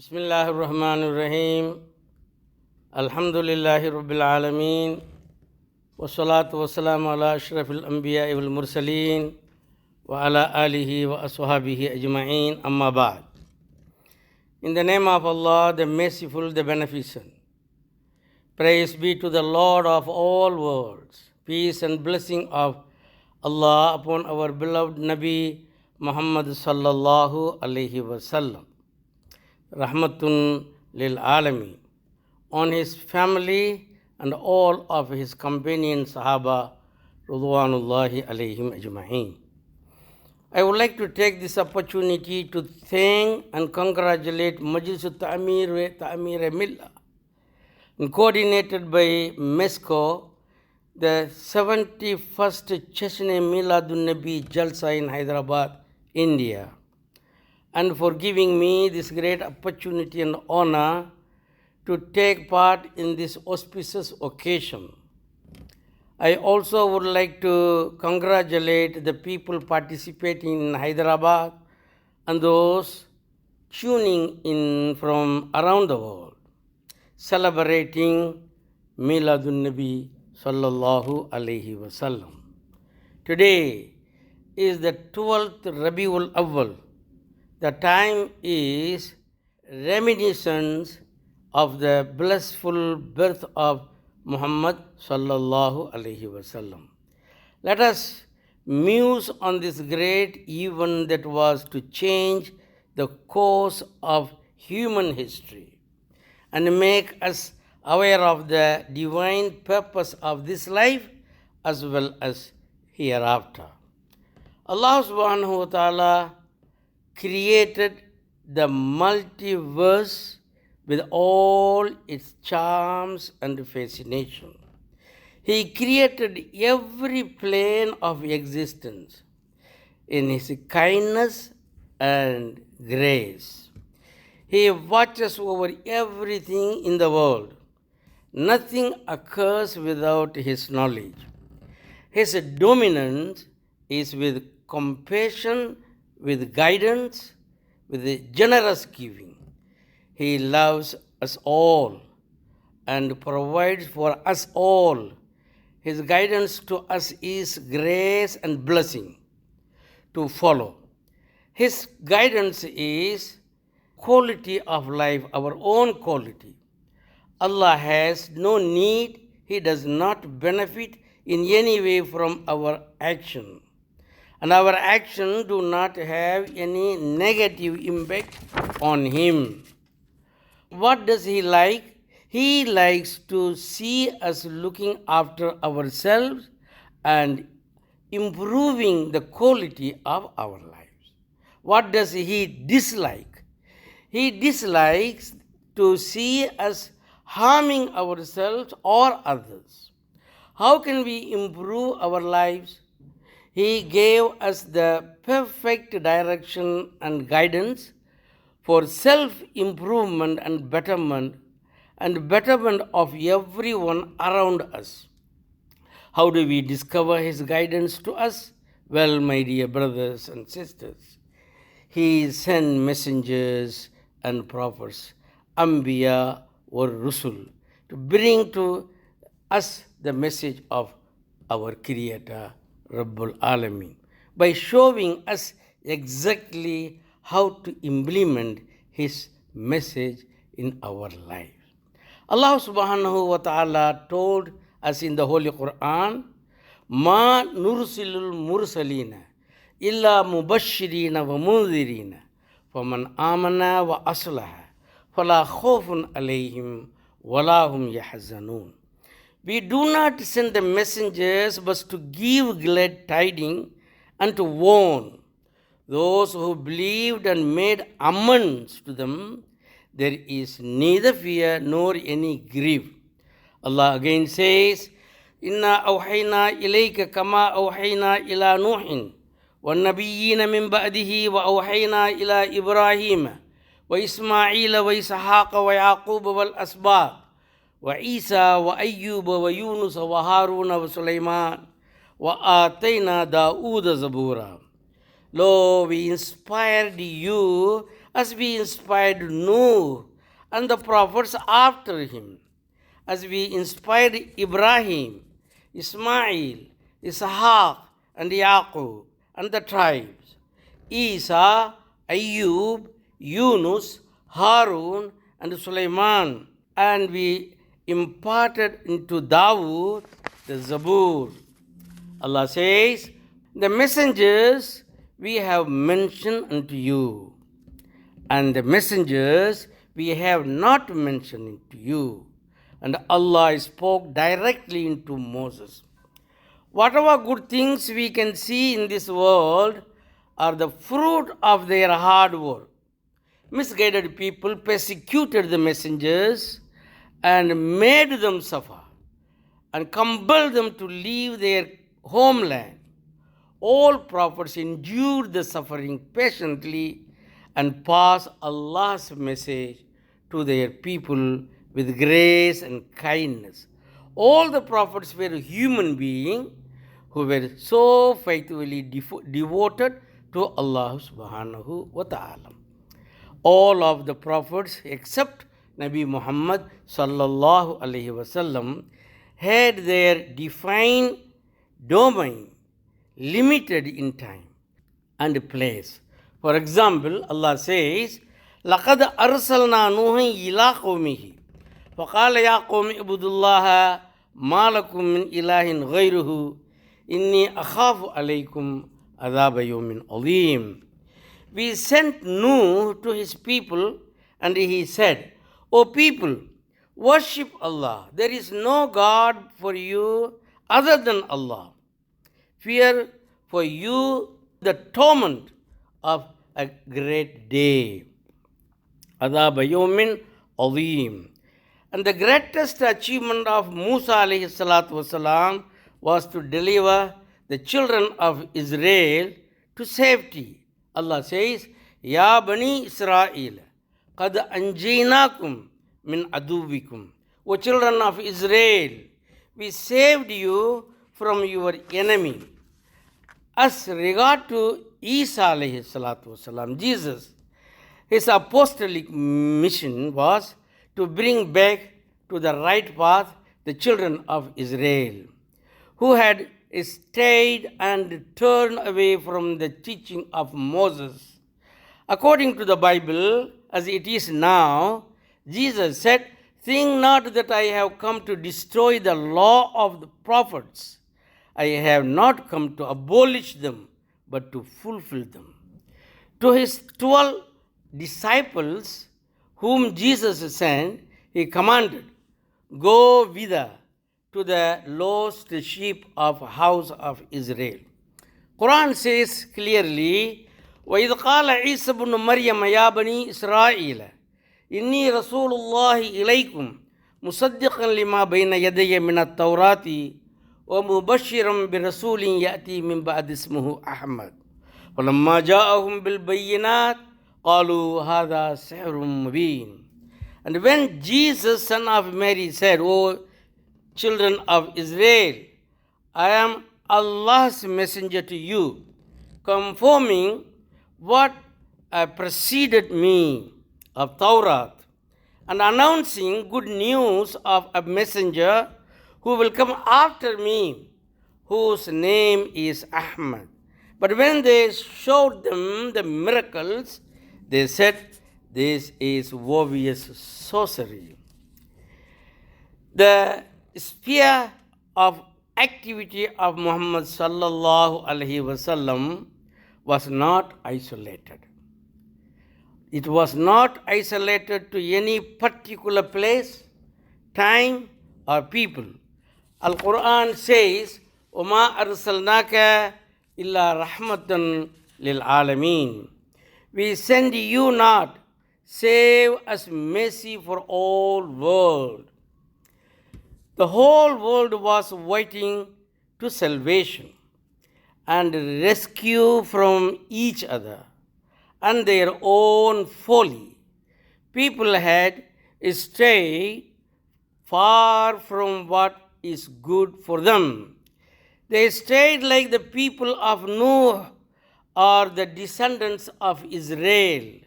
Bismillahir Rahmanir Rahim. Alhamdulillahi Rabbil Alameen. Wassalatu wassalamu ala ashrafil anbiya wal mursaleen wa ala alihi wa ashabihi ajma'in, amma ba'd. In the name of Allah, the Merciful, the Beneficent. Praise be to the Lord of all worlds. Peace and blessing of Allah upon our beloved Nabi Muhammad sallallahu alaihi wasallam. Rahmatun lil Alameen, on his family and all of his companion Sahaba, Ridwanullahi alayhim ajma'in. I would like to take this opportunity to thank and congratulate Majlis Ta'amir Millah, coordinated by MESCO, the 71st Chashne Miladun Nabi Jalsa in Hyderabad, India, and for giving me this great opportunity and honor to take part in this auspicious occasion. I also would like to congratulate the people participating in Hyderabad and those tuning in from around the world, celebrating Miladun Nabi sallallahu alaihi wasallam. Today is the 12th Rabiul Awwal. The time is reminiscence of the blissful birth of Muhammad sallallahu alaihi wasallam. Let us muse on this great event that was to change the course of human history and make us aware of the divine purpose of this life as well as hereafter. Allah subhanahu wa ta'ala created the multiverse with all its charms and fascination. He created every plane of existence in his kindness and grace. He watches over everything in the world. Nothing occurs without his knowledge. His dominance is with compassion, with guidance, with generous giving. He loves us all and provides for us all. His guidance to us is grace and blessing to follow. His guidance is quality of life, our own quality. Allah has no need, He does not benefit in any way from our action. And our actions do not have any negative impact on Him. What does He like? He likes to see us looking after ourselves and improving the quality of our lives. What does He dislike? He dislikes to see us harming ourselves or others. How can we improve our lives? He gave us the perfect direction and guidance for self-improvement and betterment of everyone around us. How do we discover His guidance to us? Well, my dear brothers and sisters, He sent messengers and prophets, Anbiya or Rusul, to bring to us the message of our Creator, Rabbul Alameen, by showing us exactly how to implement His message in our life. Allah subhanahu wa ta'ala told us in the Holy Quran, Ma nursilul mursalina illa mubashirina wa munzirina faman amana wa aslaha fala khawfun alayhim walahum yahzanun. We do not send the messengers but to give glad tidings and to warn those who believed and made amends to them. There is neither fear nor any grief. Allah again says, Inna awhayna ilayka kama awhayna ila Nuhin wa nabiyyina min ba'dihi wa awhayna ila Ibrahim wa Ismaila wa Ishaqa wa Yaqub wal asbaq wa Isa wa Ayyub wa Yunus wa Haruna wa Sulaiman wa atayna Daud zabura. Lo, we inspired you as we inspired Nuh and the prophets after him, as we inspired Ibrahim, Ismail, Ishaq, and Yaqub, and the tribes, Isa, Ayub, Yunus, Harun, and Sulaiman, and we imparted into Dawood the Zabur. Allah says, the messengers we have mentioned unto you, and the messengers we have not mentioned to you. And Allah spoke directly into Moses. Whatever good things we can see in this world are the fruit of their hard work. Misguided people persecuted the messengers and made them suffer and compelled them to leave their homeland. All prophets endured the suffering patiently and passed Allah's message to their people with grace and kindness. All the prophets were human beings who were so faithfully devoted to Allah subhanahu wa ta'ala. All of the prophets except Nabi Muhammad sallallahu alaihi wasallam had their defined domain limited in time and place. For example, Allah says, لَقَدْ أَرْسَلْنَا نُوحًا إِلَىٰ قَوْمِهِ فَقَالَ يَا قَوْمِ اعْبُدُوا اللَّهَ مَا لَكُم مِّنْ إِلَٰهٍ غَيْرُهُ إِنِّي أَخَافُ عَلَيْكُمْ عَذَابَ يَوْمٍ عَظِيمٍ. We sent Nuh to his people, and he said, O people, worship Allah. There is no God for you other than Allah. Fear for you the torment of a great day. Adhab yawmin azim. And the greatest achievement of Musa alayhi salatu wasalam was to deliver the children of Israel to safety. Allah says, Ya Bani Israel, qad anjaynakum min aduwikum. O children of Israel, we saved you from your enemy. As regard to Isa alayhi salatu wasalam, Jesus, his apostolic mission was to bring back to the right path the children of Israel, who had strayed and turned away from the teaching of Moses. According to the Bible, as it is now, Jesus said, Think not that I have come to destroy the law of the prophets. I have not come to abolish them, but to fulfill them. To his 12 disciples, whom Jesus sent, he commanded, Go whither to the lost sheep of house of Israel. Quran says clearly, وَإِذْ قَالَ عِيسَى بْنُ مَرْيَمَ يَا بَنِي إِسْرَائِيلَ إِنِّي رَسُولُ اللَّهِ إِلَيْكُمْ مُصَدِّقًا لِمَا بَيْنَ يَدَيَّ مِنَ التَّوْرَاةِ وَمُبَشِّرًا بِرَسُولٍ يَأْتِي مِنْ بَعْدِ اسْمُهُ أَحْمَدُ فَلَمَّا جَاءَهُمْ بِالْبَيِّنَاتِ قَالُوا هَذَا سِحْرٌ مُبِينٌ. And when Jesus, son of Mary, said, O children of Israel, I am Allah's messenger to you, confirming what preceded me of Torah, and announcing good news of a messenger who will come after me, whose name is Ahmad. But when they showed them the miracles, they said, This is obvious sorcery. The sphere of activity of Muhammad sallallahu alaihi wasallam was not isolated. It was not isolated to any particular place, time, or people. Al-Quran says, وَمَا أَرْسَلْنَاكَ إِلَّا رَحْمَةً لِلْعَالَمِينَ. We send you not, save as mercy for all world. The whole world was waiting to salvation and rescue from each other and their own folly. People had strayed far from what is good for them. They strayed like the people of Nuh or the descendants of Israel,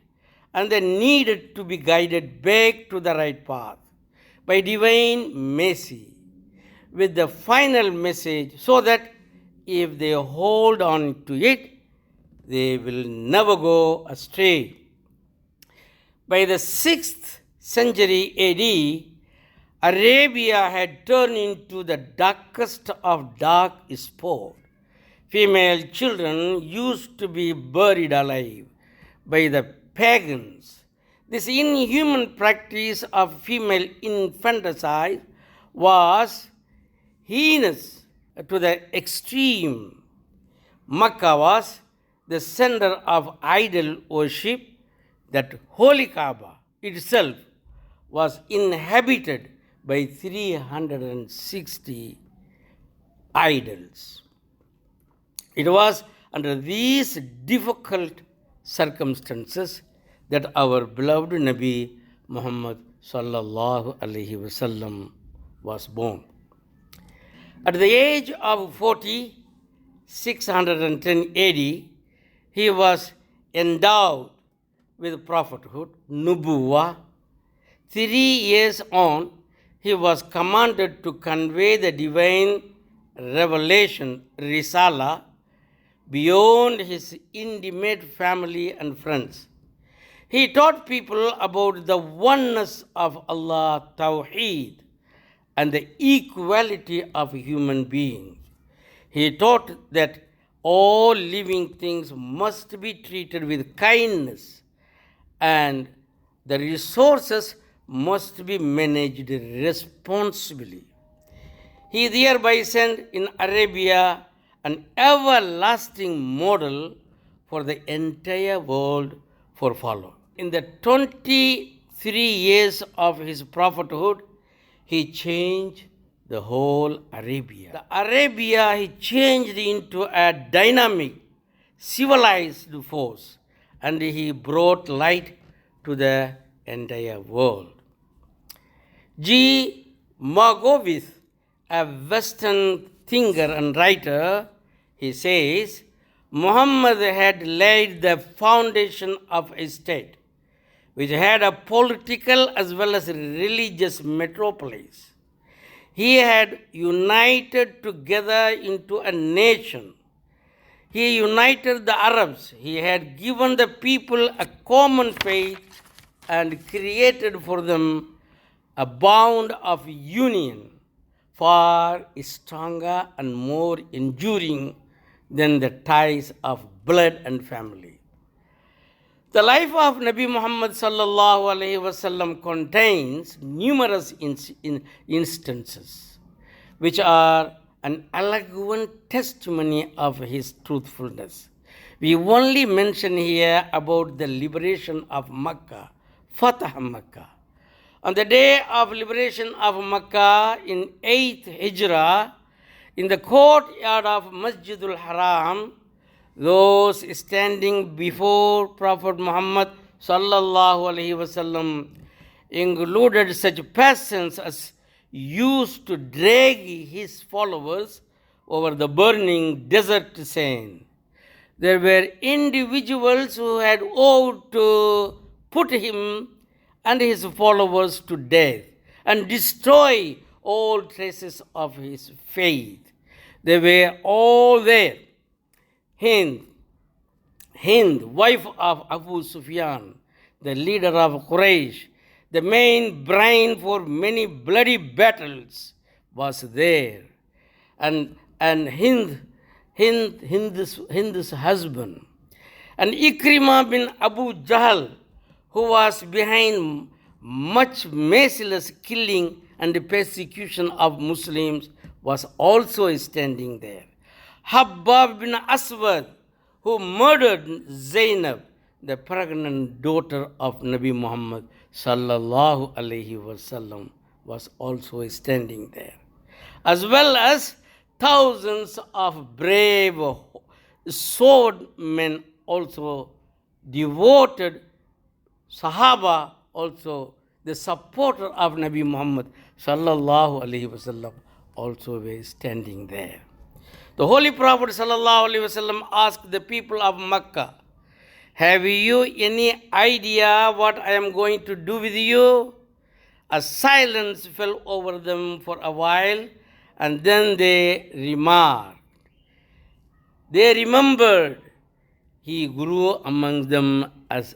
and they needed to be guided back to the right path by divine mercy with the final message, so that if they hold on to it, they will never go astray. By the 6th century AD, Arabia had turned into the darkest of dark sport. Female children used to be buried alive by the pagans. This inhuman practice of female infanticide was heinous to the extreme. Makkah was the center of idol worship. That holy Kaaba itself was inhabited by 360 idols. It was under these difficult circumstances that our beloved Nabi Muhammad sallallahu alaihi wasallam was born. At the age of 40, 610 AD, he was endowed with prophethood, nubuwah. 3 years on, he was commanded to convey the divine revelation, risala, beyond his intimate family and friends. He taught people about the oneness of Allah, Tawheed, and the equality of human beings. He taught that all living things must be treated with kindness, and the resources must be managed responsibly. He thereby sent in Arabia an everlasting model for the entire world for follow. In the 23 years of his prophethood, he changed the whole Arabia. The Arabia he changed into a dynamic, civilized force, and he brought light to the entire world. G. Margowitz, a Western thinker and writer, he says, Muhammad had laid the foundation of a state which had a political as well as religious metropolis. He had united together into a nation. He united the Arabs. He had given the people a common faith and created for them a bond of union far stronger and more enduring than the ties of blood and family. The life of Nabi Muhammad sallallahu alaihi wasallam contains numerous instances which are an eloquent testimony of his truthfulness. We only mention here about the liberation of Makkah, Fatah Makkah. On the day of liberation of Makkah in 8th Hijrah, in the courtyard of Masjidul Haram, those standing before Prophet Muhammad sallallahu alaihi wasallam included such persons as used to drag his followers over the burning desert sand. There were individuals who had vowed to put him and his followers to death and destroy all traces of his faith. They were all there. Hind, wife of Abu Sufyan, the leader of Quraysh, the main brain for many bloody battles, was there. And Hind's husband. And Ikrimah bin Abu Jahl, who was behind much merciless killing and persecution of Muslims, was also standing there. Habbab bin Aswad, who murdered Zainab, the pregnant daughter of Nabi Muhammad sallallahu alaihi wasallam, was also standing there, as well as thousands of brave swordmen, also devoted Sahaba, also the supporter of Nabi Muhammad sallallahu alaihi wasallam, also were standing there. The Holy Prophet sallallahu alaihi wasallam asked the people of Makkah, Have you any idea what I am going to do with you? A silence fell over them for a while, and then they remarked. They remembered he grew among them as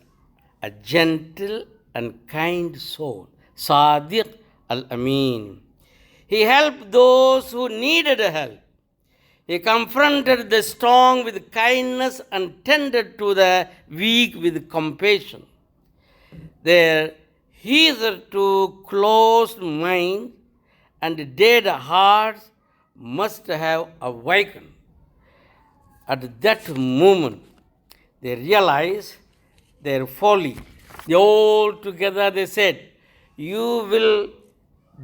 a gentle and kind soul, Sadiq al-Amin. He helped those who needed help. He confronted the strong with kindness and tended to the weak with compassion. Their hitherto closed mind and dead hearts must have awakened. At that moment, they realized their folly. All together they said, "You will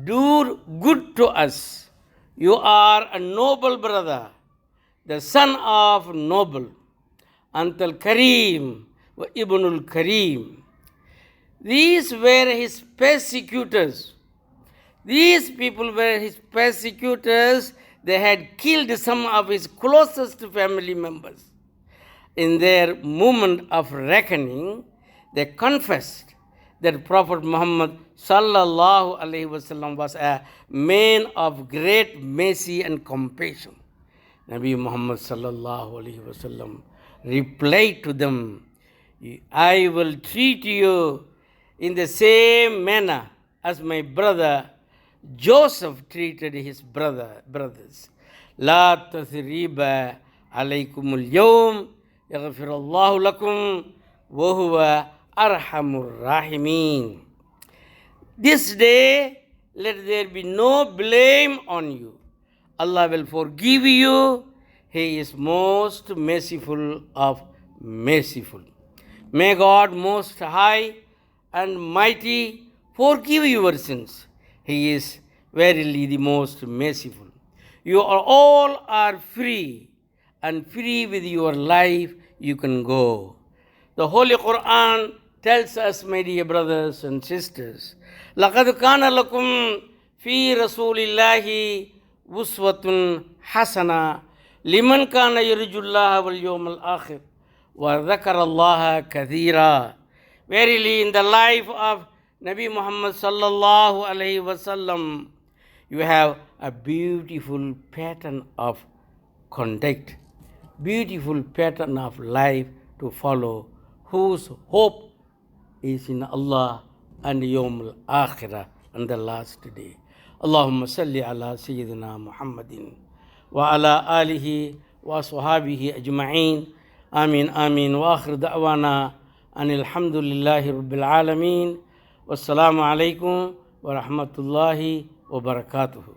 do good to us. You are a noble brother, the son of noble, Antal Kareem wa Ibnul Kareem." These were his persecutors. These people were his persecutors. They had killed some of his closest family members. In their moment of reckoning, they confessed that Prophet Muhammad sallallahu alaihi wasallam was a man of great mercy and compassion. Nabi Muhammad sallallahu alaihi wasallam replied to them, "I will treat you in the same manner as my brother Joseph treated his brothers. La tathriba alaykumul yawm yaghfirullahu lakum wa huwa arhamur rahimin." This day, let there be no blame on you. Allah will forgive you. He is most merciful of merciful. May God most high and mighty forgive your sins. He is verily the most merciful. You are all are free, and free with your life you can go. The Holy Quran tells us, my dear brothers and sisters, لَقَدْ كَانَ لَكُمْ فِي رَسُولِ اللَّهِ أُسْوَةٌ حَسَنَةٌ لِمَنْ كَانَ يَرْجُو اللَّهَ وَالْيَوْمَ الْآخِرَ وَذَكَرَ اللَّهَ كَثِيرًا. Verily, in the life of Nabi Muhammad sallallahu alaihi wasallam, you have a beautiful pattern of conduct, beautiful pattern of life to follow, whose hope is in Allah and Yawm al-Akhirah, and the last day. Allahumma salli ala Sayyidina Muhammadin wa ala alihi wa sahabihi ajma'in. Amin, amin. Wa akhir da'wana anil hamdulillahi rabbil alameen. Wassalamu alaikum wa rahmatullahi wa barakatuhu.